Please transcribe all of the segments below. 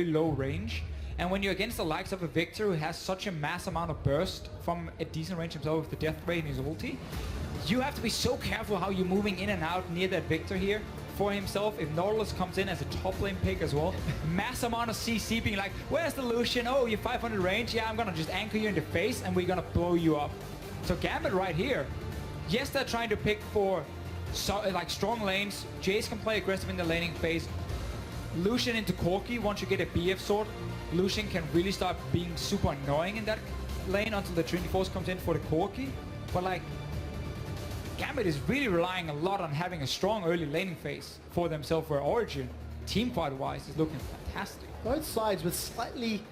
low range. And when you're against the likes of a Victor who has such a mass amount of burst from a decent range himself with the death ray in his ulti, you have to be so careful how you're moving in and out near that Victor here for himself. If Nautilus comes in as a top lane pick as well, mass amount of CC being like, where's the Lucian? Oh, you're 500 range? Yeah, I'm gonna just anchor you in the face and we're gonna blow you up. So Gambit right here, yes, they're trying to pick for like strong lanes. Jace can play aggressive in the laning phase. Lucian into Corki, once you get a BF sword, Lucian can really start being super annoying in that lane until the Trinity Force comes in for the Corki. But like, Gambit is really relying a lot on having a strong early laning phase for themselves, where Origin, team fight wise, is looking fantastic. Both sides with slightly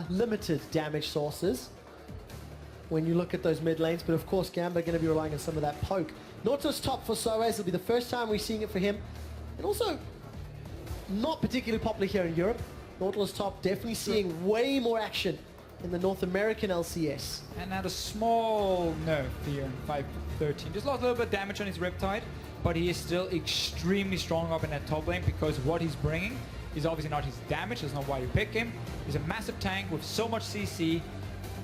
limited damage sources when you look at those mid lanes, but of course Gambit going to be relying on some of that poke. Nautilus top for Soaz, it'll be the first time we're seeing it for him. And also, not particularly popular here in Europe. Nautilus top definitely seeing way more action in the North American LCS. And had a small nerf here in 5.13. Just lost a little bit of damage on his Riptide, but he is still extremely strong up in that top lane because what he's bringing is obviously not his damage. That's not why you pick him. He's a massive tank with so much CC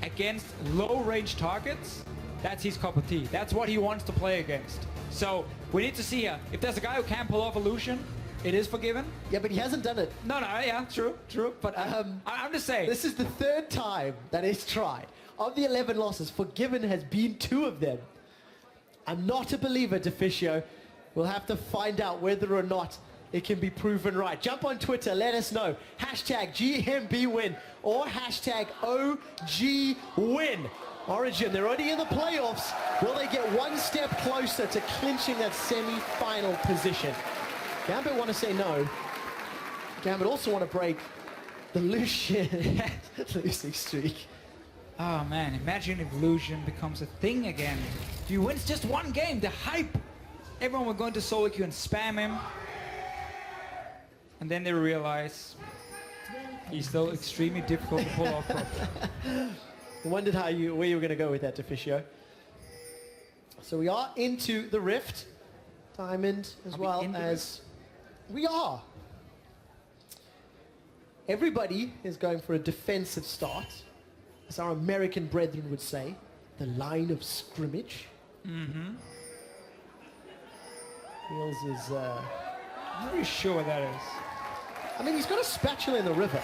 against low range targets. That's his cup of tea. That's what he wants to play against. So we need to see if there's a guy who can pull off Illusion, it is Forgiven. Yeah, but he hasn't done it. No, yeah, true. But I'm just saying. This is the third time that he's tried. Of the 11 losses, Forgiven has been 2 of them. I'm not a believer, Deficio. We'll have to find out whether or not it can be proven right. Jump on Twitter, let us know. Hashtag GMB win or hashtag OG win. Origin, they're already in the playoffs. Will they get one step closer to clinching that semi-final position? Gambit want to say no. Gambit also want to break the Lucian losing streak. Oh man, imagine if Lucian becomes a thing again. If he wins just one game, the hype. Everyone will go into solo queue and spam him. And then they realize he's still extremely difficult to pull off. I wondered where you were going to go with that, Deficio. So we are into the Rift. Diamond as well as... We are. Everybody is going for a defensive start. As our American brethren would say, the line of scrimmage. Mm-hmm. Heels is... I'm not really sure what that is. I mean, he's got a spatula in the river.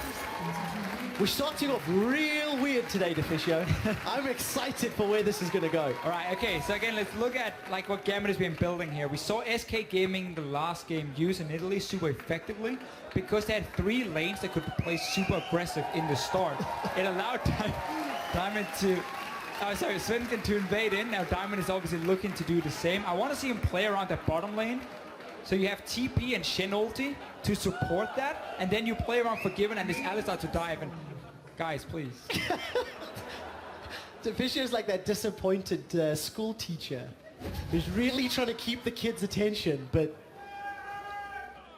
We're starting off real weird today, Deficio. I'm excited for where this is going to go. All right, okay, so again, let's look at like what Gambit has been building here. We saw SK Gaming the last game use in Italy super effectively because they had 3 lanes that could play super aggressive in the start. It allowed Diamond to... Svenken to invade in. Now Diamond is obviously looking to do the same. I want to see him play around that bottom lane. So you have TP and Shen ulti to support that, and then you play around Forgiven and this Alistar to dive. And guys, please. Deficio is like that disappointed school teacher who's really trying to keep the kids' attention, but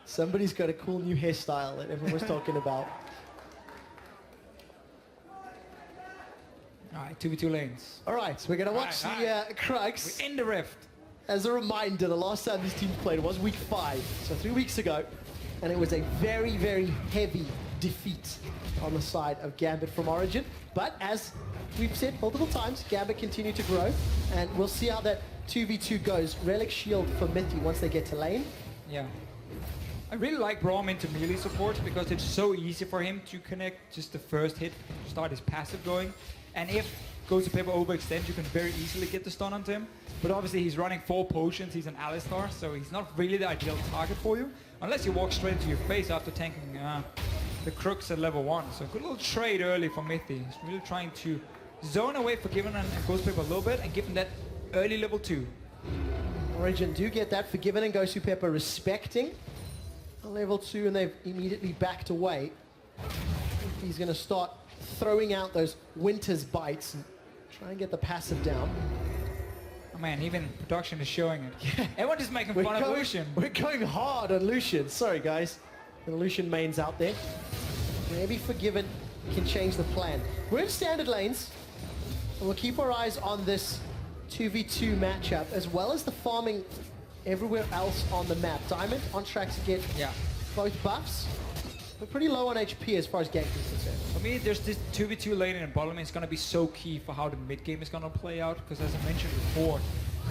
somebody's got a cool new hairstyle that everyone was talking about. All right, 2v2 lanes. All right, so we're going to watch the Crux. We're in the Rift. As a reminder, the last time this team played was week 5, so 3 weeks ago, and it was a very, very heavy defeat on the side of Gambit from Origin. But as we've said multiple times, Gambit continue to grow, and we'll see how that 2v2 goes. Relic Shield for Mithy once they get to lane. Yeah. I really like Braum into melee support because it's so easy for him to connect just the first hit, start his passive going. And if goes to paper overextend, you can very easily get the stun onto him. But obviously he's running 4 potions, he's an Alistar, so he's not really the ideal target for you. Unless you walk straight into your face after tanking the Crux at level 1. So a good little trade early for Mithy. He's really trying to zone away Forgiven and Ghost Pepper a little bit and give him that early level 2. Origin do get that. Forgiven and Ghost Pepper respecting a level 2, and they've immediately backed away. He's going to start throwing out those Winter's bites and try and get the passive down. Oh man, even production is showing it. Everyone is making fun of Lucian. We're going hard on Lucian. Sorry guys. The Lucian mains out there. Maybe Forgiven can change the plan. We're in standard lanes, and we'll keep our eyes on this 2v2 matchup as well as the farming everywhere else on the map. Diamond on track to get both buffs. We're pretty low on HP as far as gank is concerned. For me, there's this 2v2 lane in bottom lane is going to be so key for how the mid game is going to play out. Because as I mentioned before,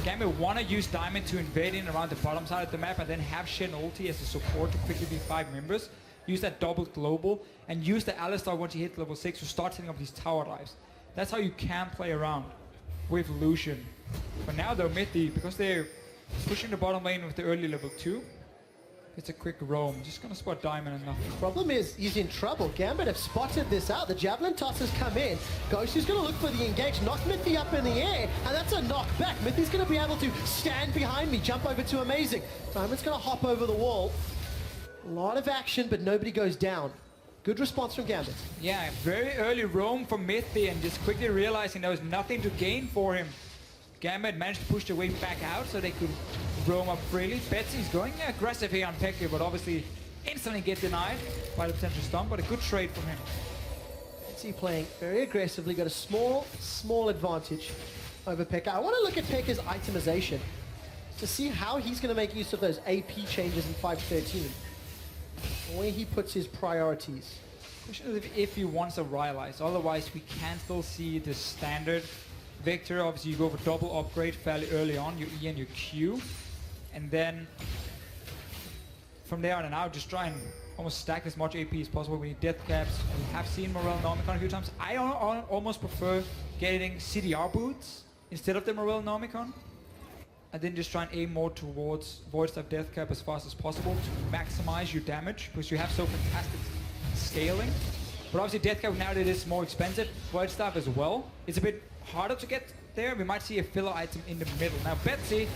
GMB want to use Diamond to invade in around the bottom side of the map and then have Shen ulti as a support to quickly be 5 members. Use that double global and use the Alistar once you hit level 6 to start setting up these tower dives. That's how you can play around with Lucian. But now though, mid because they're pushing the bottom lane with the early level 2, it's a quick roam. Just gonna spot Diamond and nothing. Problem is, he's in trouble. Gambit have spotted this out. The Javelin tosses come in. Ghost is going to look for the engage. Knock Mithy up in the air, and that's a knockback. Mithy's going to be able to stand behind me, jump over to Amazing. Diamond's going to hop over the wall. A lot of action, but nobody goes down. Good response from Gambit. Yeah, very early roam from Mithy and just quickly realizing there was nothing to gain for him. Gambit managed to push their way back out so they could roam up freely. Betsy's going aggressive here on Pekka, but obviously instantly get denied by the potential stun, but a good trade from him. Betsy playing very aggressively, got a small advantage over Pekka. I want to look at Pekka's itemization to see how he's going to make use of those AP changes in 5.13. Where he puts his priorities. Question is if he wants to Rylai's, otherwise we can still see the standard Victor. Obviously you go for double upgrade fairly early on, your E and your Q, and then from there on and out just try and almost stack as much AP as possible. We need death caps. We have seen Morel Nomicon a few times. I almost prefer getting CDR boots instead of the Morel Nomicon, and then just try and aim more towards Void Staff Death Cap as fast as possible to maximize your damage, because you have so fantastic scaling. But obviously Death Cap now that it is more expensive, Void Staff as well, it's a bit harder to get there. We might see a filler item in the middle. Now Betsy,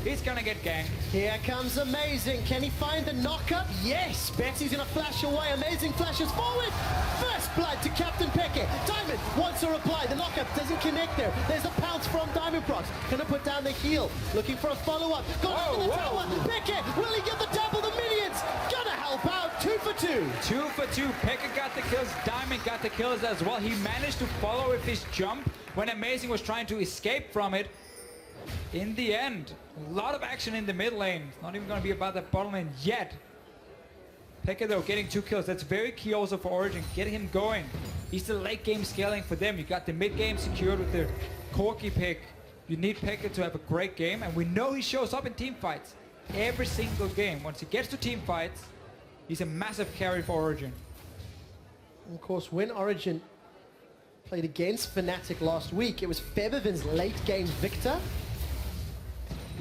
he's gonna get ganked. Here comes Amazing. Can he find the knockup? Yes! Betsy's gonna flash away. Amazing flashes forward. First blood to Captain Peke. Diamond wants a reply. The knockup doesn't connect there. There's a pounce from Diamond Prox. Gonna put down the heel. Looking for a follow-up. Going to the tower. Peke, will he get the double? The minions gonna help out. 2 for 2. 2 for 2. Pekka got the kills. Diamond got the kills as well. He managed to follow with his jump when Amazing was trying to escape from it. In the end, a lot of action in the mid lane. It's not even going to be about that bottom lane yet. Pekka though getting 2 kills. That's very key also for Origin. Getting him going. He's the late game scaling for them. You got the mid game secured with the Corki pick. You need Pekka to have a great game, and we know he shows up in team fights every single game. Once he gets to team fights, he's a massive carry for Origin. And of course, when Origin played against Fnatic last week, it was Febiven's late game victor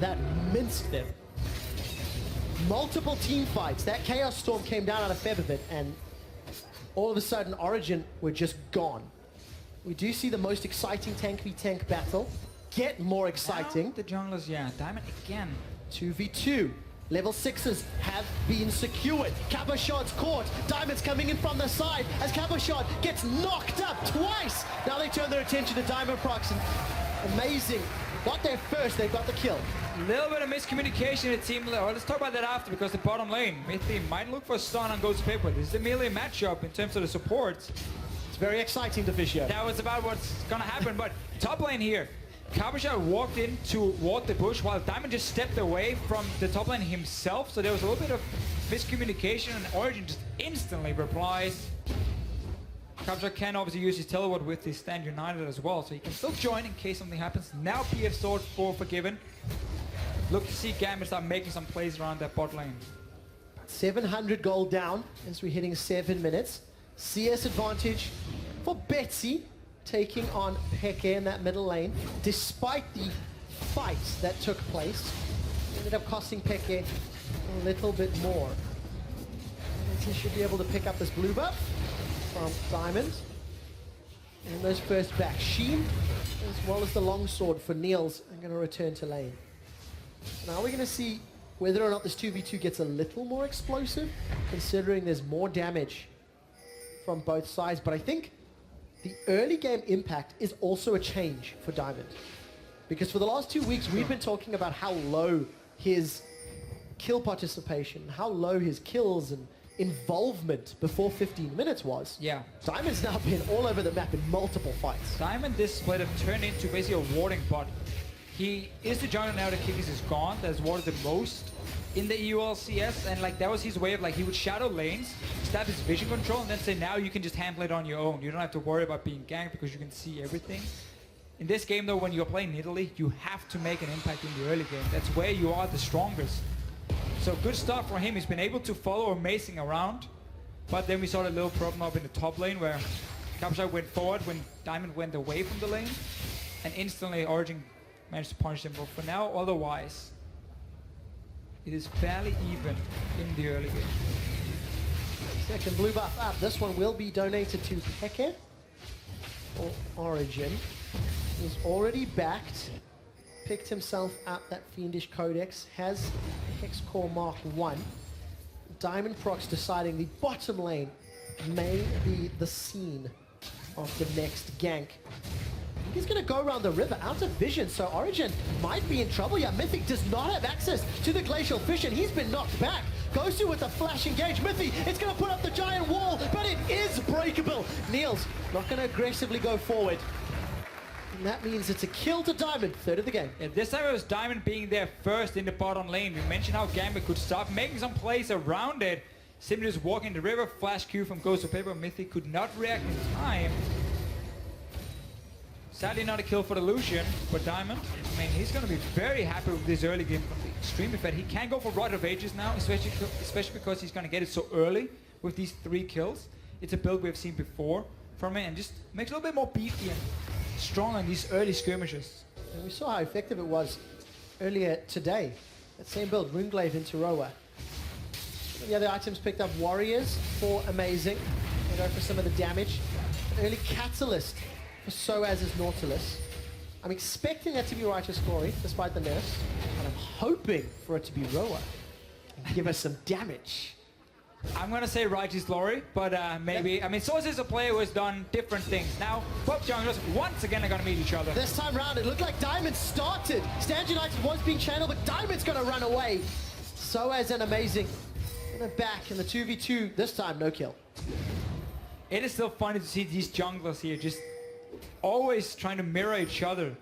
that minced them. Multiple team fights. That Chaos Storm came down out of Febiven, and all of a sudden Origin were just gone. We do see the most exciting tank v tank battle get more exciting. Now the junglers, yeah. Diamond again. 2v2. Level 6s have been secured. Cabochon's caught. Diamond's coming in from the side as Cabochon gets knocked up twice. Now they turn their attention to Diamond Prox, and Amazing got there first. They got the kill. A little bit of miscommunication it seemed. Well, let's talk about that after, because the bottom lane, Mithy might look for a stun on Ghost Paper. This is a melee matchup in terms of the supports. It's very exciting, Deficio. That was about what's gonna happen, but top lane here. Cabochon walked in toward the bush while Diamond just stepped away from the top lane himself, so there was a little bit of miscommunication, and Origin just instantly replies. Cabochon can obviously use his teleport with his Stand United as well, so he can still join in case something happens. Now PF Sword for Forgiven. Look to see Gambit start making some plays around that bot lane. 700 gold down as we're hitting 7 minutes. CS advantage for Betsy, taking on Peke in that middle lane. Despite the fight that took place, ended up costing Peke a little bit more. Betsy should be able to pick up this blue buff from Diamond. And those first back. Sheen, as well as the longsword for Niels, are going to return to lane. Now we're going to see whether or not this 2v2 gets a little more explosive, considering there's more damage from both sides. But I think the early game impact is also a change for Diamond. Because for the last 2 weeks, we've been talking about how low his kill participation, how low his kills and involvement before 15 minutes was. Yeah. Diamond's now been all over the map in multiple fights. Diamond this split have turned into basically a warding bot. He is the jungle now that Kikis is gone, that has warded the most in the EU LCS, and like that was his way of like he would shadow lanes, stab his vision control, and then say now you can just handle it on your own. You don't have to worry about being ganked because you can see everything. In this game though, when you're playing Italy, you have to make an impact in the early game. That's where you are the strongest. So good stuff for him. He's been able to follow Amazing around, but then we saw a little problem up in the top lane where Kapshai went forward when Diamond went away from the lane, and instantly Origin managed to punish him. But for now, otherwise, it is fairly even in the early game. Second blue buff up. This one will be donated to Peke or Origin. He's already backed, picked himself up that Fiendish Codex, has Hex Core Mark 1. Diamond Prox deciding the bottom lane may be the scene of the next gank. He's going to go around the river out of vision, so Origin might be in trouble. Yeah, Mythic does not have access to the Glacial Fish, and he's been knocked back. Goes through with a flash engage. Mythic, it's going to put up the giant wall, but it is breakable. Niels not going to aggressively go forward. And that means it's a kill to Diamond, third of the game. Yeah, this time it was Diamond being there first in the bottom lane. We mentioned how Gambit could stop, making some plays around it. Simply just walking the river, flash Q from Ghost of Paper. Mythic could not react in time. Sadly not a kill for the Lucian, but Diamond, I mean, he's going to be very happy with this early game from the extreme effect. He can go for Rod of Ages now, especially because he's going to get it so early with these 3 kills. It's a build we've seen before from him, and just makes it a little bit more beefy and strong on these early skirmishes. And we saw how effective it was earlier today. That same build, Runeglaive into Roa. The other items picked up Warriors for Amazing. They go for some of the damage. An early Catalyst for Soaz's Nautilus. I'm expecting that to be Righteous Glory, despite the nerfs, and I'm hoping for it to be Roa and give us some damage. I'm going to say Righteous Glory, but maybe. I mean, Soaz is a player who has done different things. Now, both junglers once again are going to meet each other. This time round, it looked like Diamond started. Stand United was being channeled, but Diamond's going to run away. Soaz and Amazing in the back in the 2v2. This time, no kill. It is still funny to see these junglers here just always trying to mirror each other.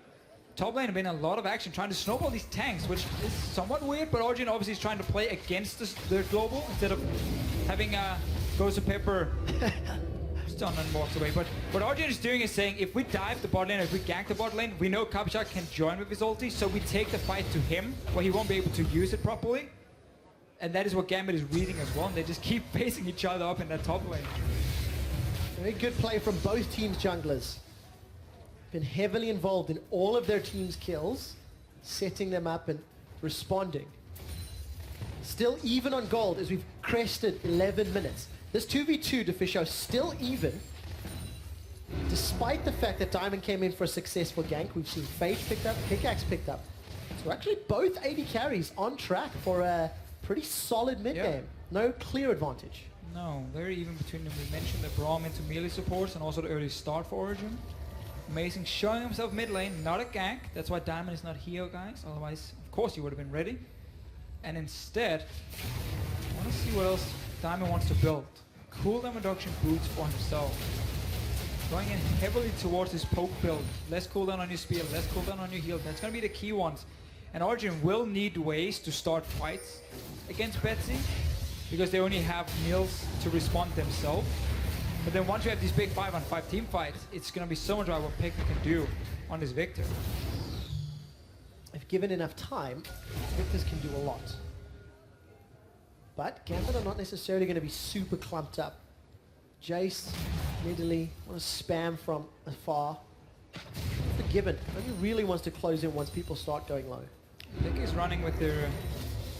Top lane have been a lot of action trying to snowball these tanks, which is somewhat weird, but Origin obviously is trying to play against the global instead of having Ghost of Pepper stun and walks away. But what Origin is doing is saying, if we dive the bot lane, if we gank the bot lane, we know Kapshak can join with his ulti, so we take the fight to him, where he won't be able to use it properly. And that is what Gambit is reading as well, and they just keep facing each other up in that top lane. Very good play from both teams' junglers. Been heavily involved in all of their team's kills, setting them up and responding. Still even on gold as we've crested 11 minutes. This 2v2 Deficio still even, despite the fact that Diamond came in for a successful gank. We've seen Fate picked up, Pickaxe picked up. So actually both AD carries on track for a pretty solid mid game. No clear advantage. No, very even between them. We mentioned the Braum into melee supports and also the early start for Origin. Amazing showing himself mid lane, not a gank. That's why Diamond is not here, guys. Otherwise, of course, he would have been ready. And instead, I want to see what else Diamond wants to build. Cooldown reduction boots for himself. Going in heavily towards his poke build. Less cooldown on your spear, less cooldown on your heal. That's going to be the key ones. And Origin will need ways to start fights against Betsy, because they only have Niels to respond themselves. But then once you have these big 5-on-5 team fights, it's going to be so much about what Pekka can do on this Victor. If given enough time, Victors can do a lot. But Gambit are not necessarily going to be super clumped up. Jace, Nidalee, want to spam from afar. Forgiven, only really wants to close in once people start going low. Pekka is running with their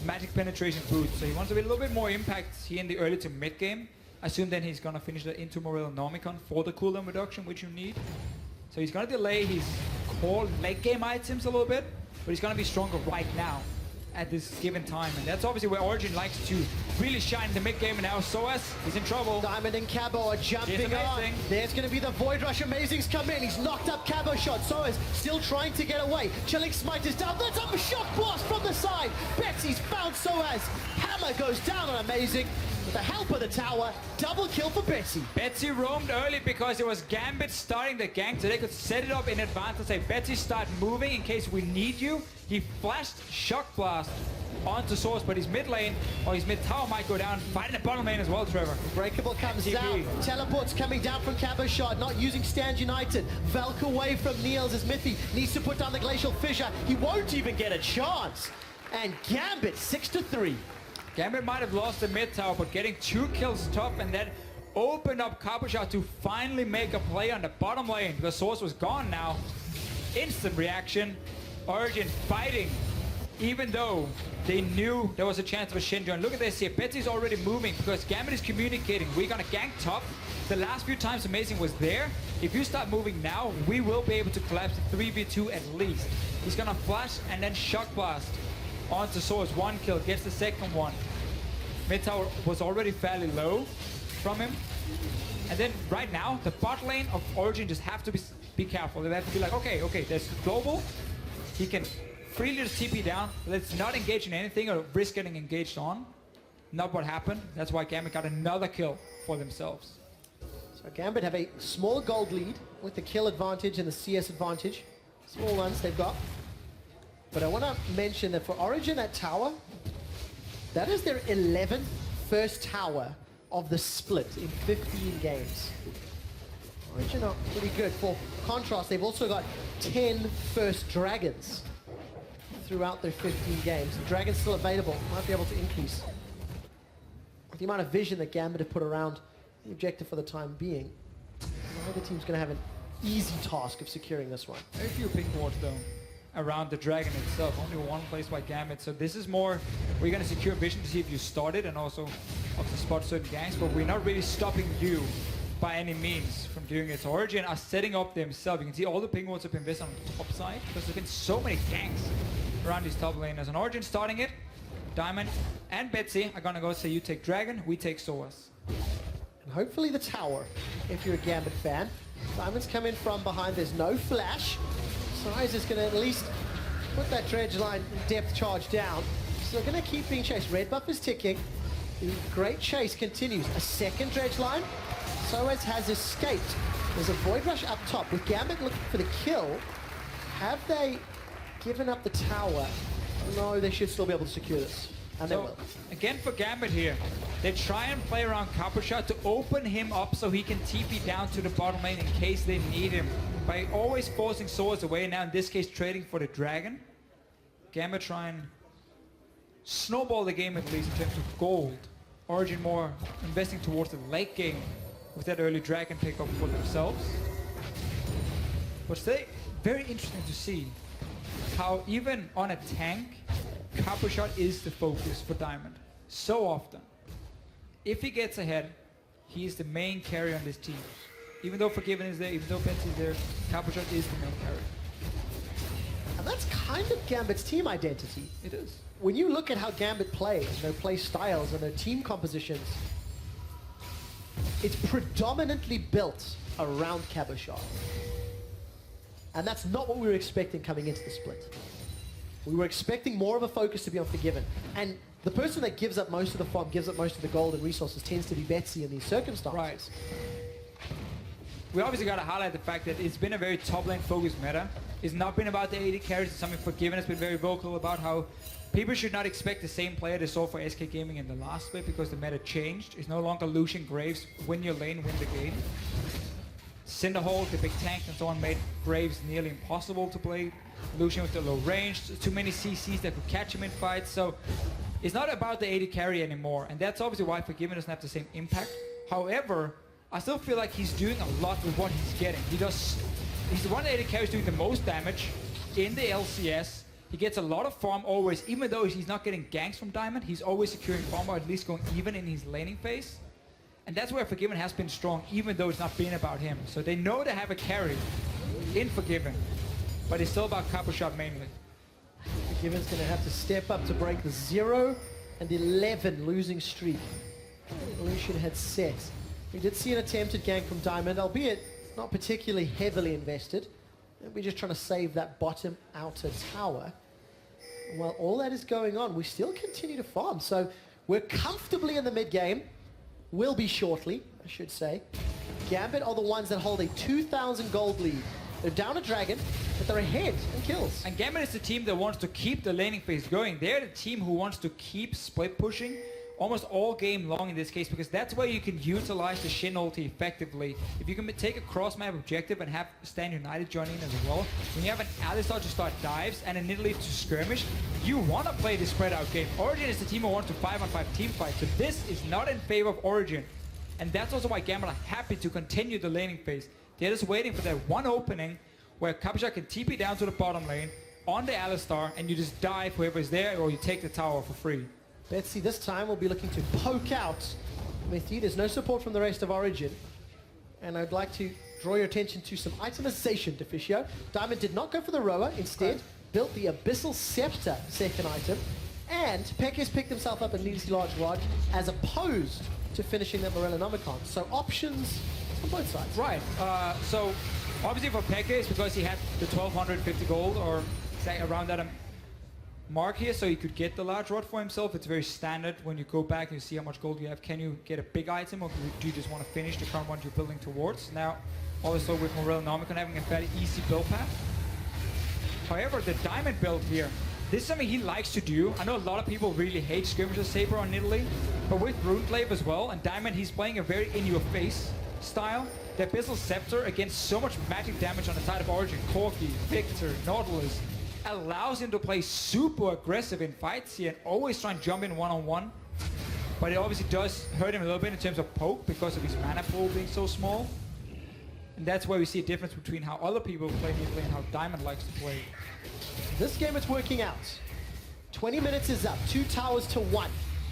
magic penetration boots, so he wants to be a little bit more impact here in the early to mid game. I assume then he's going to finish the into Morel Nomicon for the cooldown reduction, which you need. So he's going to delay his core late game items a little bit, but he's going to be stronger right now at this given time. And that's obviously where Origin likes to really shine in the mid game. And now Soaz, he's in trouble. Diamond and Cabo are jumping on. There's going to be the Void Rush. Amazing's come in. He's knocked up Cabo shot. Soaz still trying to get away. Chilling Smite is down. That's up a shock blast from the side. Betsy's found Soaz. Hammer goes down on Amazing. with the help of the tower, double kill for Betsy. Betsy roamed early because it was Gambit starting the gank, so they could set it up in advance and say, Betsy, start moving in case we need you. He flashed Shock Blast onto Source, but his mid lane, or his mid tower might go down, fighting the bottom lane as well, Trevor. Breakable comes down. Teleport's coming down from Cabo Shot, not using Stand United. Velk away from Niels as Miffy needs to put down the Glacial Fissure. He won't even get a chance. And Gambit 6-3. Gambit might have lost the mid tower, but getting 2 kills top and then opened up Cabo Shot to finally make a play on the bottom lane because Source was gone now. Instant reaction. Origin fighting, even though they knew there was a chance of a Shinjo. And look at this here, Betsy's already moving because Gambit is communicating. We're gonna gank top. The last few times Amazing was there. If you start moving now, we will be able to collapse the 3v2 at least. He's gonna flash and then Shock Blast onto Source. 1 kill, gets the second one. Mid tower was already fairly low from him. And then right now, the bot lane of Origin just have to be careful. They have to be like, okay, there's global. He can freely just TP down. Let's not engage in anything or risk getting engaged on. Not what happened. That's why Gambit got another kill for themselves. So Gambit have a small gold lead with the kill advantage and the CS advantage. Small ones they've got. But I want to mention that for Origin, that tower, that is their 11th first tower of the split in 15 games. Origin are pretty good. For contrast, they've also got 10 first dragons throughout their 15 games. The dragon's still available. Might be able to increase. With the amount of vision that Gambit have put around the objective for the time being, the other team's going to have an easy task of securing this one. Very few ping wards though around the dragon itself. Only one place by Gambit. So this is more, we're going to secure vision to see if you started and also of to spot certain ganks, but we're not really stopping you by any means from doing it. So Origin are setting up themselves. You can see all the ping wards have been invested on the top side because there's been so many ganks around these top laners. And Origin starting it, Diamond and Betsy are going to go say you take Dragon, we take Source. And hopefully the tower, if you're a Gambit fan. Diamond's come in from behind, there's no flash. Size is going to at least put that dredge line depth charge down. So they're going to keep being chased. Red buff is ticking. The great chase continues. A second dredge line. Soaz has escaped. There's a Void Rush up top. With Gambit looking for the kill, have they given up the tower? No, they should still be able to secure this. And they will. Again for Gambit here, they try and play around Capuchat to open him up so he can TP down to the bottom lane in case they need him. By always forcing swords away, now in this case trading for the dragon. Gambit try and snowball the game at least in terms of gold. Origin more investing towards the late game with that early dragon pickup for themselves. But still, very interesting to see how even on a tank, Capuchat is the focus for Diamond. So often. If he gets ahead, he is the main carry on this team. Even though Forgiven is there, even though Betsy is there, Capuchat is the main carry. And that's kind of Gambit's team identity. It is. When you look at how Gambit plays, and their play styles and their team compositions, it's predominantly built around Cabochard. And that's not what we were expecting coming into the split. We were expecting more of a focus to be on Forgiven. And the person that gives up most of the farm, gives up most of the gold and resources tends to be Betsy in these circumstances. Right. We obviously got to highlight the fact that it's been a very top lane focused meta. It's not been about the AD carries. It's something Forgiven has been very vocal about how people should not expect the same player they saw for SK Gaming in the last split because the meta changed. It's no longer Lucian Graves, win your lane, win the game. Cinderhole, the big tank and so on made Graves nearly impossible to play. Lucian with the low range, too many CCs that could catch him in fights. So it's not about the AD carry anymore. And that's obviously why Forgiven doesn't have the same impact. However, I still feel like he's doing a lot with what he's getting. He's the one AD carry is doing the most damage in the LCS. He gets a lot of farm always, even though he's not getting ganks from Diamond, he's always securing farm or at least going even in his laning phase. And that's where Forgiven has been strong, even though it's not been about him. So they know they have a carry in Forgiven, but it's still about Capuchat mainly. Forgiven's going to have to step up to break the 0 and 11 losing streak Lucian had set. We did see an attempted gank from Diamond, albeit not particularly heavily invested. We're just trying to save that bottom outer tower. And while all that is going on, we still continue to farm. So we're comfortably in the mid game. will be shortly, I should say. Gambit are the ones that hold a 2,000 gold lead. They're down a dragon, but they're ahead in kills. And Gambit is the team that wants to keep the laning phase going. They're the team who wants to keep split pushing almost all game long in this case, because that's where you can utilize the Shin ulti effectively. If you can take a cross-map objective and have Stand United join in as well, when you have an Alistar to start dives and an Italy to skirmish, you want to play this spread out game. Origin is the team who wants to 5-on-5 team fight, so this is not in favor of Origin. And that's also why Gambit are happy to continue the laning phase. They're just waiting for that one opening where Kapsha can TP down to the bottom lane on the Alistar, and you just dive whoever is there, or you take the tower for free. Betsy this time will be looking to poke out Mithy. There's no support from the rest of Origin. And I'd like to draw your attention to some itemization, Deficio. Diamond did not go for the Roa, instead built the Abyssal Scepter second item. And Pekka's picked himself up a needlessly large rod as opposed to finishing that Morellonomicon. So options on both sides. Right, so obviously for Pekka it's because he had the 1250 gold or around that mark here, so he could get the large rod for himself. It's very standard when you go back and you see how much gold you have. Can you get a big item, or do you just want to finish the current one you're building towards? Now, also with Morellonomicon having a fairly easy build path. However, the diamond build here, this is something he likes to do. I know a lot of people really hate Skirmisher Saber on Italy, but with Runeglaive as well, and Diamond, he's playing a very in-your-face style. The Abyssal Scepter against so much magic damage on the side of Origin, Corki, Victor, Nautilus, allows him to play super aggressive in fights here and always try and jump in one-on-one. But it obviously does hurt him a little bit in terms of poke because of his mana pool being so small. And that's where we see a difference between how other people play Italy and how Diamond likes to play. This game it's working out. 20 minutes is up, 2 towers to 1.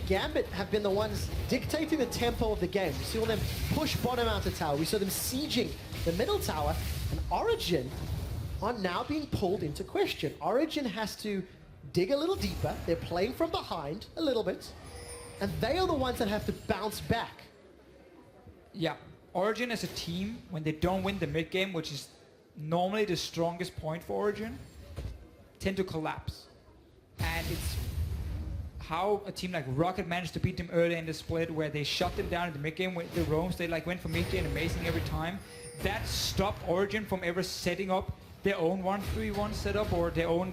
Gambit have been the ones dictating the tempo of the game. We saw them push bottom out of tower. We saw them sieging the middle tower. And Origin are now being pulled into question. Origin has to dig a little deeper. They're playing from behind a little bit. And they are the ones that have to bounce back. Yeah, Origin as a team, when they don't win the mid game, which is normally the strongest point for Origin, tend to collapse. And it's how a team like Rocket managed to beat them early in the split, where they shut them down in the mid game with the roams. They like went for mid game amazing every time. That stopped Origin from ever setting up their own 1-3-1 setup or their own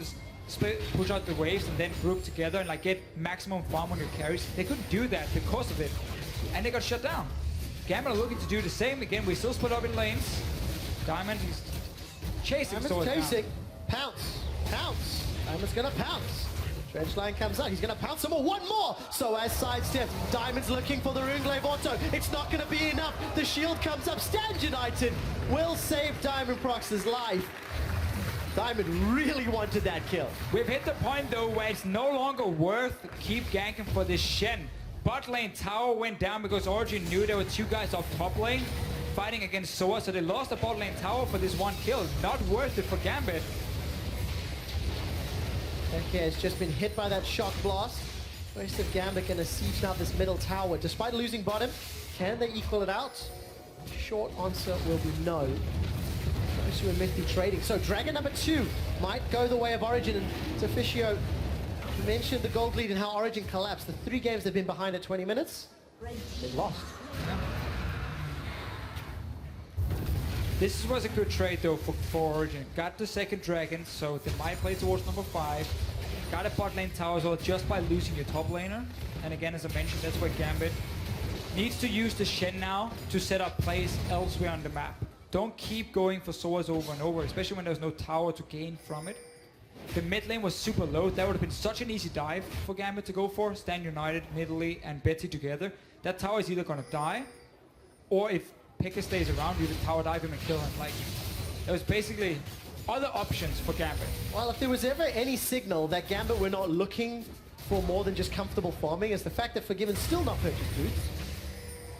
split, push out the waves and then group together and like get maximum farm on your carries. They couldn't do that because of it, and they got shut down. Gambit are looking to do the same again. We still split up in lanes. Diamond is chasing. Diamond's chasing. Pounce. Pounce. Diamond's gonna pounce. Trenchline comes out. He's gonna pounce some more. One more. So as sidestep, Diamond's looking for the Runeglaive auto. It's not gonna be enough. The shield comes up. Stand United will save Diamond Prox's life. Diamond really wanted that kill. We've hit the point though where it's no longer worth keep ganking for this Shen. Bot lane tower went down because Origin knew there were 2 guys off top lane fighting against Soa, so they lost the bot lane tower for this 1 kill. Not worth it for Gambit. Okay, it's just been hit by that shock blast. Rest of Gambit gonna siege now this middle tower. Despite losing bottom, can they equal it out? Short answer will be no. Especially with Mithy trading. So Dragon number 2 might go the way of Origin. And Deficio mentioned the gold lead and how Origin collapsed. The 3 games they've been behind at 20 minutes, they've lost. Yeah. This was a good trade though for Origin. Got the second Dragon, so they might play towards number 5. Got a bot lane tower as well just by losing your top laner. And again, as I mentioned, that's where Gambit needs to use the Shen now to set up plays elsewhere on the map. Don't keep going for swords over and over, especially when there's no tower to gain from it. The mid lane was super low. That would have been such an easy dive for Gambit to go for. Stand United, Nidalee, and Betsy together. That tower is either going to die, or if Pekka stays around, you just tower dive him and kill him. Like, there was basically other options for Gambit. Well, if there was ever any signal that Gambit were not looking for more than just comfortable farming, is the fact that Forgiven still not purchased boots.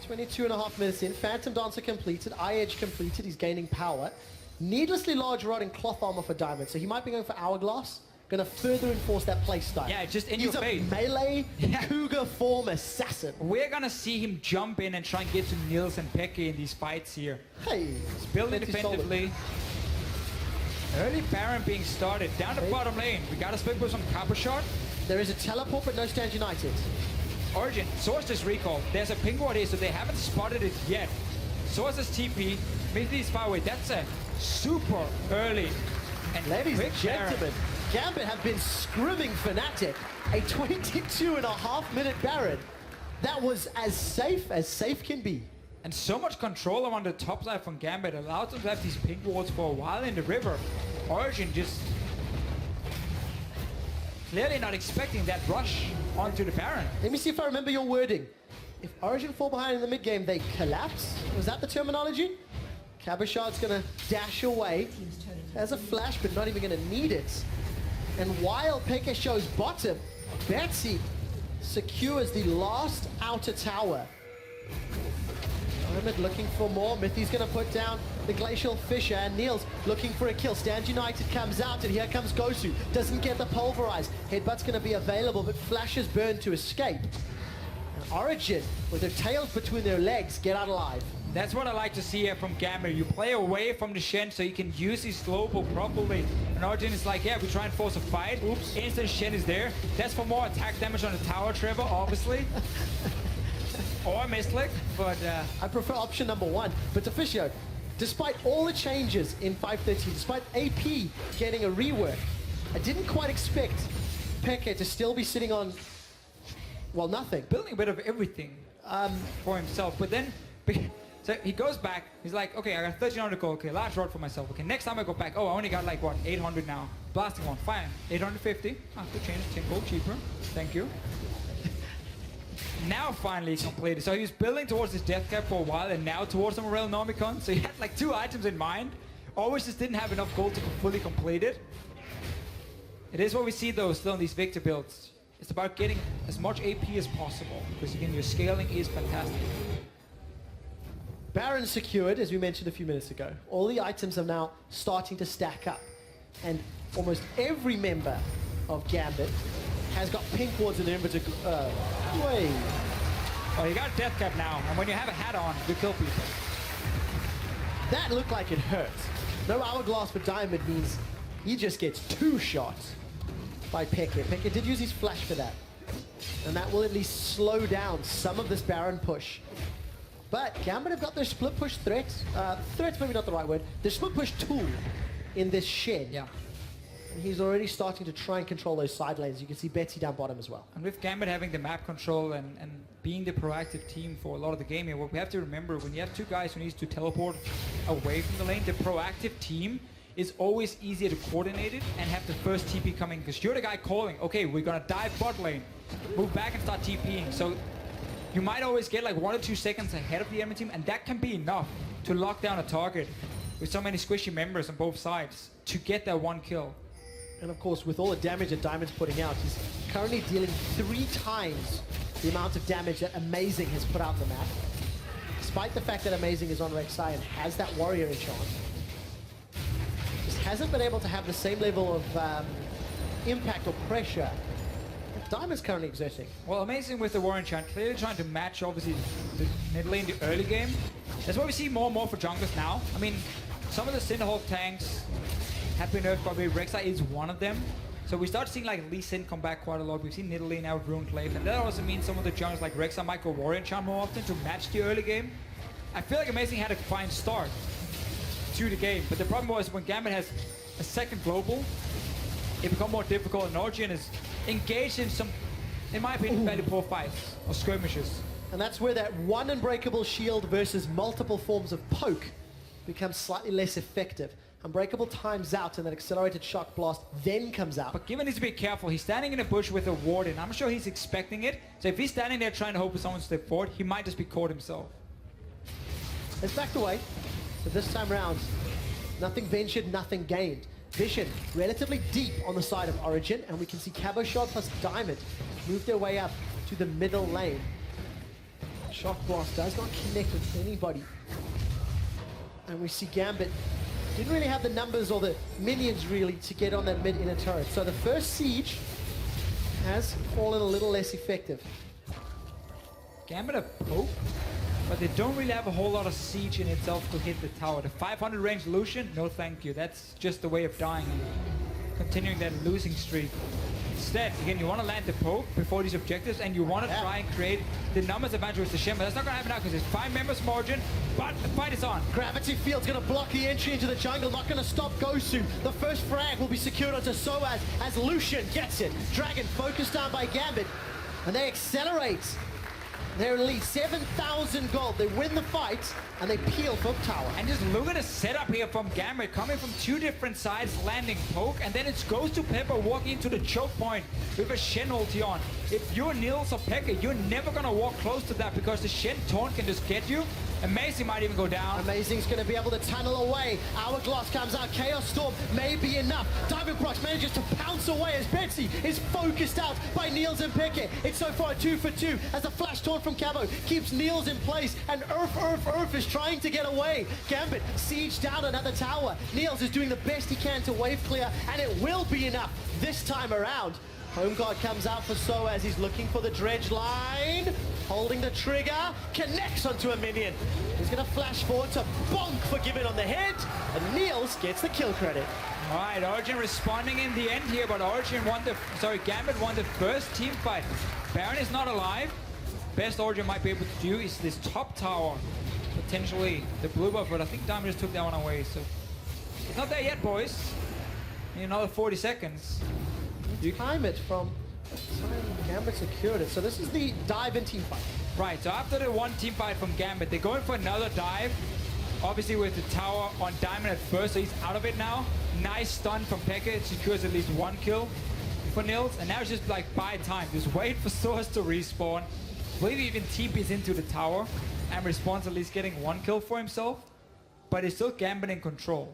22.5 minutes in, Phantom Dancer completed, Eye Edge completed, he's gaining power. Needlessly large rod and cloth armor for Diamond, so he might be going for Hourglass. Gonna further enforce that play style. Yeah, just in your face. He's a melee, cougar form assassin. We're gonna see him jump in and try and get to Nils and Pekka in these fights here. Hey, he's building defensively. Early Baron being started, down the bottom lane. We got a split push on Copper Shot. There is a teleport, but no Stand United. Origin, Source just recall. There's a ping ward here, so they haven't spotted it yet. Source is TP. Mithy is far away. That's a super early and Ladies quick and gentlemen, Gambit have been scrimming Fnatic. A 22.5-minute Baron. That was as safe can be. And so much control around the top side from Gambit allows them to have these ping wards for a while in the river. Origin just clearly not expecting that rush onto the Baron. Let me see if I remember your wording. If Origin fall behind in the mid game, they collapse. Was that the terminology? Cabochard's gonna dash away. Has a flash, but not even gonna need it. And while Peke shows bottom, Betsy secures the last outer tower. Diamond looking for more. Mithy's gonna put down the Glacial Fisher, and Niels looking for a kill. Stand United comes out, and here comes Gosu. Doesn't get the pulverize. Headbutt's gonna be available, but flashes burn to escape. And Origin, with their tails between their legs, get out alive. That's what I like to see here from Gambit. You play away from the Shen so you can use his global properly. And Origin is like, yeah, we try and force a fight. Oops. Instant Shen is there. That's for more attack damage on the tower, Trevor, obviously. Or Mislick, but... I prefer option number one. But Deficio, despite all the changes in 513, despite AP getting a rework, I didn't quite expect Peke to still be sitting on, well, nothing. Building a bit of everything for himself. But then... So he goes back, he's like, okay, I got 1300 gold, okay, large rod for myself. Okay, next time I go back, oh, I only got like, what, 800 now. Blasting one, fine. 850, good change, 10 gold cheaper. Thank you. Now finally he completed. So he was building towards his death cap for a while, and now towards the Morel Nomicon. So he had like 2 items in mind. Always just didn't have enough gold to fully complete it. It is what we see though, still in these Victor builds. It's about getting as much AP as possible, because again, your scaling is fantastic. Baron secured, as we mentioned a few minutes ago. All the items are now starting to stack up. And almost every member of Gambit has got pink wards in their inventory. Wait. Oh, you got a death cap now, and when you have a hat on, you kill people. That looked like it hurt. No hourglass for Diamond means he just gets 2 shots by Peke. Peke did use his flash for that. And that will at least slow down some of this Baron push. But Gambit have got their split push threats. Threat's maybe not the right word. Their split push tool in this shed. Yeah. And he's already starting to try and control those side lanes. You can see Betsy down bottom as well. And with Gambit having the map control and being the proactive team for a lot of the game here, what we have to remember, when you have 2 guys who needs to teleport away from the lane, the proactive team is always easier to coordinate it and have the first TP coming, because you're the guy calling, okay, we're gonna dive bot lane, move back and start TPing. So you might always get like 1 or 2 seconds ahead of the enemy team, and that can be enough to lock down a target with so many squishy members on both sides to get that 1 kill. And of course, with all the damage that Diamond's putting out, he's currently dealing 3 times the amount of damage that Amazing has put out on the map. Despite the fact that Amazing is on Rek'Sai and has that warrior enchant, just hasn't been able to have the same level of impact or pressure that Diamond's currently exerting. Well, Amazing with the Warren Chant, clearly trying to match obviously the mid lane, the early game. That's what we see more and more for junglers now. I mean, some of the Cinderhawk tanks have been nerfed, probably Rek'Sai is one of them. So we start seeing like Lee Sin come back quite a lot. We've seen Nidalee now with Ruined Glaive, and that also means some of the junglers like Rek'Sai might go Warrior Enchant more often to match the early game. I feel like Amazing had a fine start to the game, but the problem was when Gambit has a second global, it becomes more difficult, and Origin is engaged in some, in my opinion, fairly poor fights or skirmishes. And that's where that one unbreakable shield versus multiple forms of poke becomes slightly less effective. Unbreakable times out and that accelerated shock blast then comes out. But Given needs to be careful. He's standing in a bush with a ward in. I'm sure he's expecting it. So if he's standing there trying to hope for someone to step forward, he might just be caught himself. It's backed away. So this time round, nothing ventured, nothing gained. Vision relatively deep on the side of Origin, and we can see Cabochard plus Diamond move their way up to the middle lane. Shock blast does not connect with anybody. And we see Gambit didn't really have the numbers or the minions really to get on that mid inner turret. So the first siege has fallen a little less effective. Gambit have poke, but they don't really have a whole lot of siege in itself to hit the tower. The 500 range Lucian, no thank you. That's just the way of dying and continuing that losing streak. Instead, again, you want to land the poke before these objectives, and you want to try and create the numbers advantage with the Shen, but that's not going to happen now because there's 5 members margin, but the fight is on. Gravity Field's going to block the entry into the jungle, not going to stop Gosu. The first frag will be secured onto Soaz as Lucian gets it. Dragon focused down by Gambit, and they accelerate. They're in lead, 7,000 gold. They win the fight, and they peel from tower. And just look at the setup here from Gambit, coming from 2 different sides, landing poke, and then it goes to Pepper walking into the choke point with a Shen ulti on. If you're Nils or Pekka, you're never gonna walk close to that because the Shen taunt can just get you. Amazing might even go down. Amazing's going to be able to tunnel away. Hourglass comes out. Chaos Storm may be enough. Diamond Prox manages to pounce away as Betsy is focused out by Niels and Pickett. It's so far 2 for 2 as a flash taunt from Camo keeps Niels in place, and Earth is trying to get away. Gambit siege down another tower. Niels is doing the best he can to wave clear, and it will be enough this time around. Home Guard comes out for So as he's looking for the dredge line. Holding the trigger, connects onto a minion. He's going to flash forward to bonk Forgiven on the head, and Niels gets the kill credit. All right, Origin responding in the end here, but Gambit won the first team fight. Baron is not alive. Best Origin might be able to do is this top tower, potentially the blue buff, but I think Diamond just took that one away, so it's not there yet, boys. Need another 40 seconds. You time it from Gambit secured it. So this is the dive in team fight. Right, so after the one team fight from Gambit, they're going for another dive. Obviously with the tower on Diamond at first, so he's out of it now. Nice stun from Pekka, it secures at least 1 kill for Nils. And now it's just like buy time, just wait for Source to respawn. I believe he even TPs into the tower and responds at least getting 1 kill for himself. But it's still Gambit in control.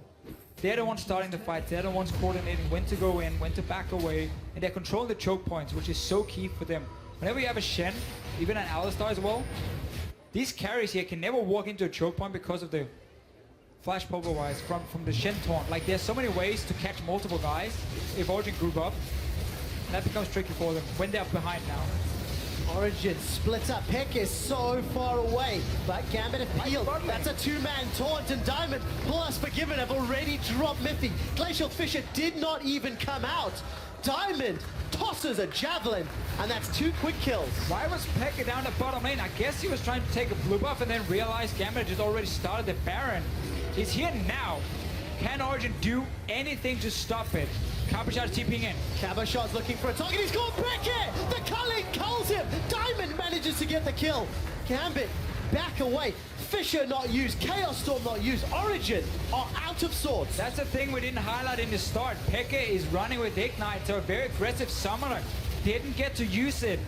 They're the ones starting the fight, they're the ones coordinating when to go in, when to back away, and they're controlling the choke points, which is so key for them. Whenever you have a Shen, even an Alistar as well, these carries here can never walk into a choke point because of the flash power wise from the Shen taunt. Like there's so many ways to catch multiple guys if Origin group up. That becomes tricky for them when they're behind now. Origin splits up. Peck is so far away, but Gambit appealed. That's a 2-man taunt, and Diamond plus Forgiven have already dropped Miffy. Glacial Fisher did not even come out. Diamond tosses a javelin, and that's 2 quick kills. Why was Pekka down the bottom lane? I guess he was trying to take a blue buff and then realized Gambit just already started the Baron. He's here now. Can Origin do anything to stop it? Cabochard TPing in. Cabochard's looking for a target. He's got Beckett! The culling culls him! Diamond manages to get the kill. Gambit back away. Fisher not used. Chaos Storm not used. Origin are out of swords. That's the thing we didn't highlight in the start. Pekka is running with Ignite, so a very aggressive summoner. Didn't get to use it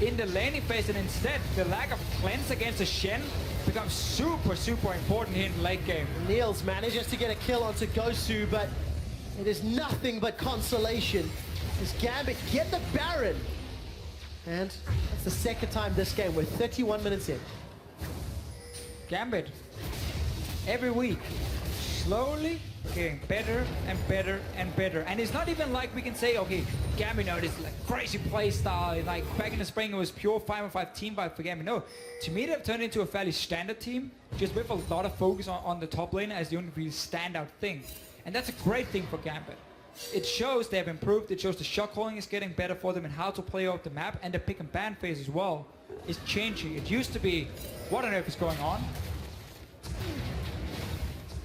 in the laning phase, and instead the lack of cleanse against the Shen becomes super important here in the late game. Niels manages to get a kill onto Gosu, but it is nothing but consolation as Gambit get the Baron. And that's the second time this game. We're 31 minutes in. Gambit, every week, slowly getting better and better and better. And it's not even like we can say, okay, Gambit, no, this is like crazy play style. Like back in the spring, it was pure 5-on-5 team fight for Gambit. No, to me, they've turned into a fairly standard team, just with a lot of focus on the top lane as the only really standout thing. And that's a great thing for Gambit. It shows they have improved. It shows the shot calling is getting better for them and how to play out the map, and the pick and ban phase as well is changing. It used to be, what on earth is going on?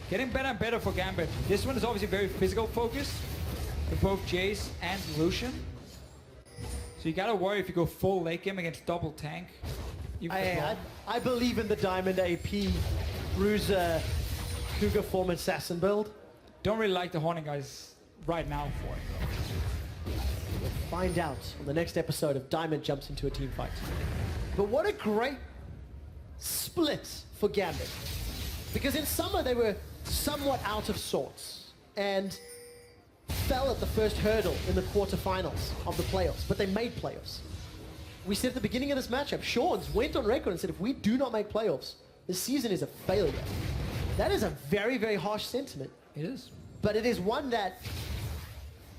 Getting better and better for Gambit. This one is obviously very physical focused with both Jace and Lucian. So you gotta worry if you go full late game against double tank. I believe in the Diamond AP Bruiser Cougar form assassin build. Don't really like the Horning guys right now for it. We'll find out on the next episode of Diamond Jumps into a Team Fight. But what a great split for Gambit. Because in summer they were somewhat out of sorts and fell at the first hurdle in the quarterfinals of the playoffs, but they made playoffs. We said at the beginning of this matchup, Sean's went on record and said if we do not make playoffs, this season is a failure. That is a very harsh sentiment. It is. But it is one that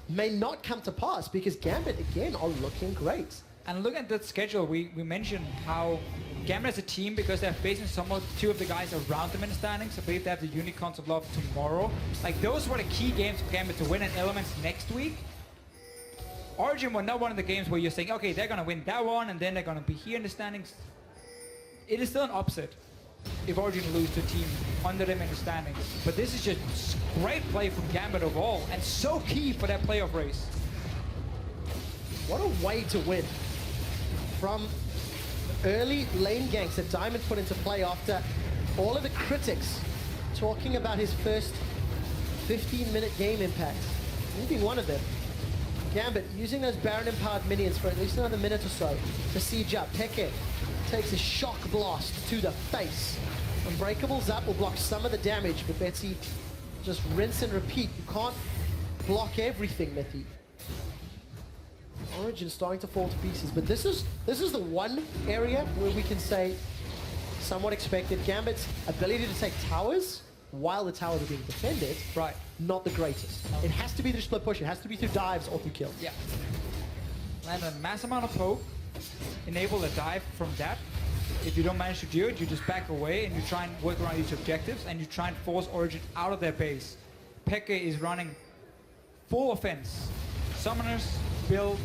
may not come to pass because Gambit, again, are looking great. And look at that schedule. We mentioned how Gambit as a team, because they're facing somewhat 2 of the guys around them in the standings. I believe they have the Unicorns of Love tomorrow. Like, those were the key games for Gambit to win, and Elements next week. Origin were not one of the games where you're saying, okay, they're gonna win that one, and then they're gonna be here in the standings. It is still an upset if Origin lose to a team under them in the standings. But this is just great play from Gambit overall, and so key for that playoff race. What a way to win. From early lane ganks that Diamond put into play after all of the critics talking about his first 15-minute game impact. He's been one of them. Gambit using those Baron-empowered minions for at least another minute or so to siege up. Peke takes a shock blast to the face. Unbreakable Zap will block some of the damage, but Betsy just rinse and repeat. You can't block everything, Mithy. Origin starting to fall to pieces, but this is the one area where we can say somewhat expected. Gambit's ability to take towers while the towers are being defended, Right. not the greatest. No. It has to be through split push. It has to be through dives or through kills. Yeah. Land a mass amount of poke, enable a dive from that. If you don't manage to do it, you just back away and you try and work around these objectives and you try and force Origin out of their base. Peke is running full offense. Summoners, build.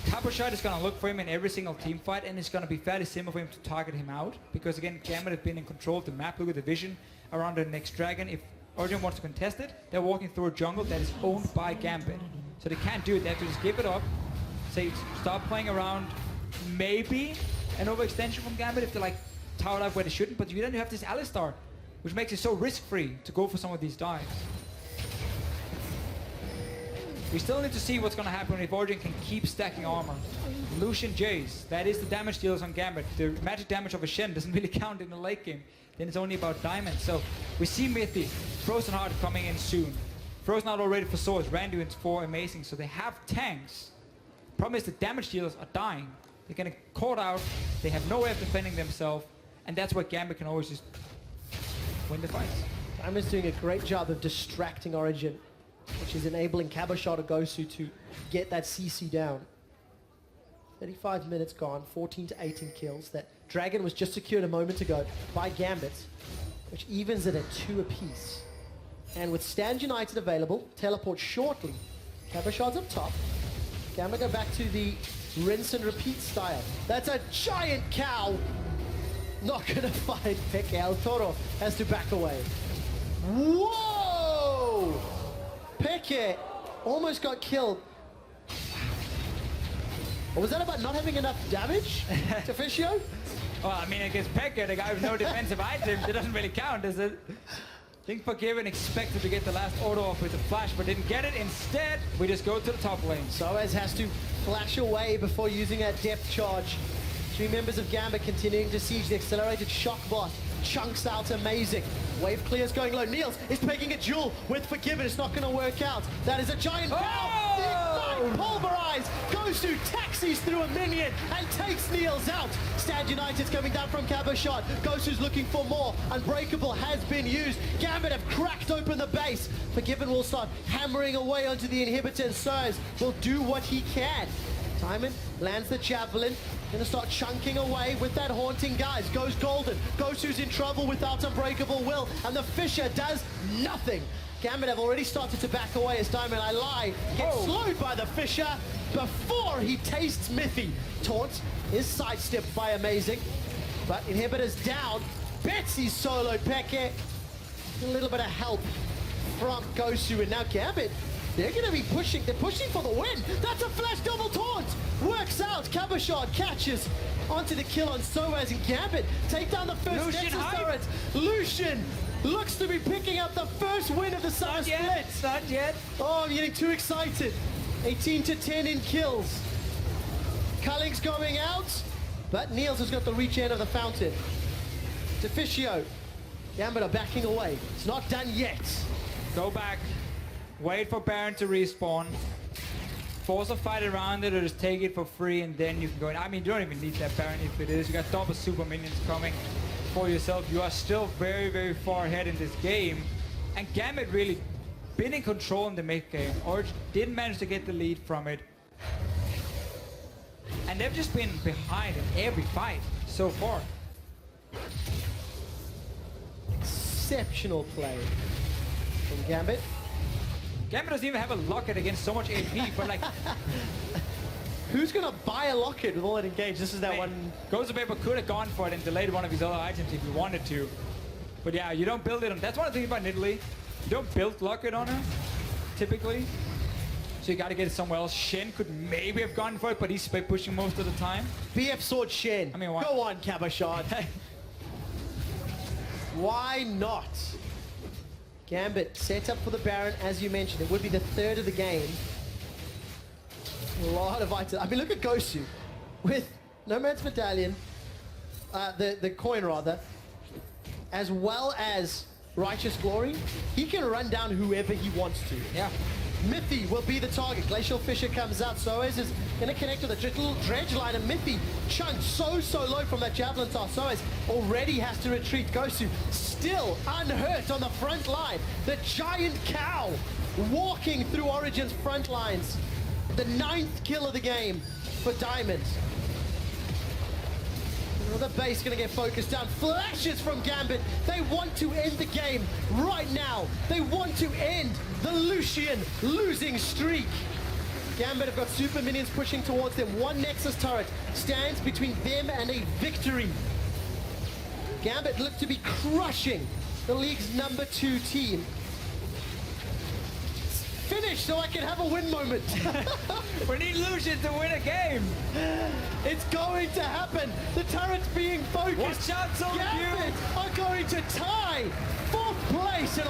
Cabochard is going to look for him in every single team fight, and it's going to be fairly simple for him to target him out. Because again, Gambit have been in control of the map. Look at the vision around the next dragon. If Origin wants to contest it, they're walking through a jungle that is owned by Gambit. So they can't do it. They have to just give it up. Say, start playing around maybe an overextension from Gambit if they're like towered up where they shouldn't. But you then have this Alistar, which makes it so risk-free to go for some of these dives. We still need to see what's going to happen if Origin can keep stacking armor. Lucian Jace, that is the damage dealers on Gambit. The magic damage of a Shen doesn't really count in the late game. Then it's only about Diamond. So we see Mythy, Frozen Heart coming in soon. Frozen Heart already for swords, Randuin's for amazing. So they have tanks. Problem is the damage dealers are dying. They're getting caught out. They have no way of defending themselves. And that's where Gambit can always just win the fights. Diamond's doing a great job of distracting Origin, which is enabling Cabochard or Gosu to get that CC down. 35 minutes gone, 14 to 18 kills. That Dragon was just secured a moment ago by Gambit, which evens it at 2 apiece. And with Stand United available, teleport shortly. Cabochard's up top. Gambit go back to the rinse and repeat style. That's a giant cow! Not gonna fight Peke. El Toro has to back away. Whoa! Peke almost got killed. Or was that about not having enough damage to Fishio? Well, I mean, against Peke, the guy with no defensive items, it doesn't really count, does it? I think Forgiven expected to get the last auto off with a flash, but didn't get it. Instead, we just go to the top lane. Soaz has to flash away before using that depth charge. 3 members of Gambit continuing to siege. The accelerated shock blast chunks out amazing. Wave clears going low. Niels is taking a duel with Forgiven. It's not going to work out. That is a giant pow. The Ignite pulverize. Gosu taxis through a minion and takes Niels out. Stand United's coming down from Cabochard. Gosu's looking for more. Unbreakable has been used. Gambit have cracked open the base. Forgiven will start hammering away onto the inhibitor, and Soaz will do what he can. Diamond lands the javelin. Gonna start chunking away with that haunting, guys. Goes golden. Gosu's in trouble without Unbreakable Will, and the Fisher does nothing. Gambit have already started to back away as Diamond, I lie, gets slowed by the Fisher before he tastes Mythy. Taunt is sidestepped by Amazing, but Inhibitor's down. Betsy soloed Peke. A little bit of help from Gosu, and now Gambit, they're going to be pushing. They're pushing for the win. That's a flash double taunt. Works out. Cabochard catches onto the kill on Soaz, and Gambit take down the first Lucian Nexus turret. Lucian looks to be picking up the first win of the summer split. Not yet. Oh, I'm getting too excited. 18 to 10 in kills. Culling's going out, but Niels has got the reach end of the fountain. Deficio. Gambit are backing away. It's not done yet. Go back. Wait for Baron to respawn. Force a fight around it or just take it for free and then you can go in. I mean, you don't even need that Baron if it is. You got double super minions coming for yourself. You are still very, very far ahead in this game. And Gambit really been in control in the mid game. Or didn't manage to get the lead from it. And they've just been behind in every fight so far. Exceptional play from Gambit. Gambit doesn't even have a locket against so much AP, but like, Who's gonna buy a locket with all that engaged? This is that one. Ghost of Paper could have gone for it and delayed one of his other items if he wanted to. But yeah, you don't build it on. That's one of the things about Nidalee. You don't build locket on her, typically. So you gotta get it somewhere else. Shen could maybe have gone for it, but he's pushing most of the time. BF Sword Shen. I mean, why? Go on, Cabashard. Why not? Gambit set up for the Baron, as you mentioned. It would be the third of the game. A lot of items. I mean, look at Gosu with Nomad's Medallion, the coin rather, as well as Righteous Glory. He can run down whoever he wants to. Yeah. Mithy will be the target. Glacial Fisher comes out. Soaz is going to connect with a little dredge line, and Mithy chunked so low from that javelin toss. Soaz already has to retreat. Gosu still unhurt on the front line. The giant cow walking through Origin's front lines. The 9th kill of the game for Diamond. The base going to get focused down. Flashes from Gambit. They want to end the game right now. They want to end the Lucian losing streak. Gambit have got super minions pushing towards them. One Nexus turret stands between them and a victory. Gambit look to be crushing the league's number 2 team. Finish so I can have a win moment. We need Lucian to win a game. It's going to happen. The turret's being focused. Watch out, Solo Gambit are going to tie 4th place in a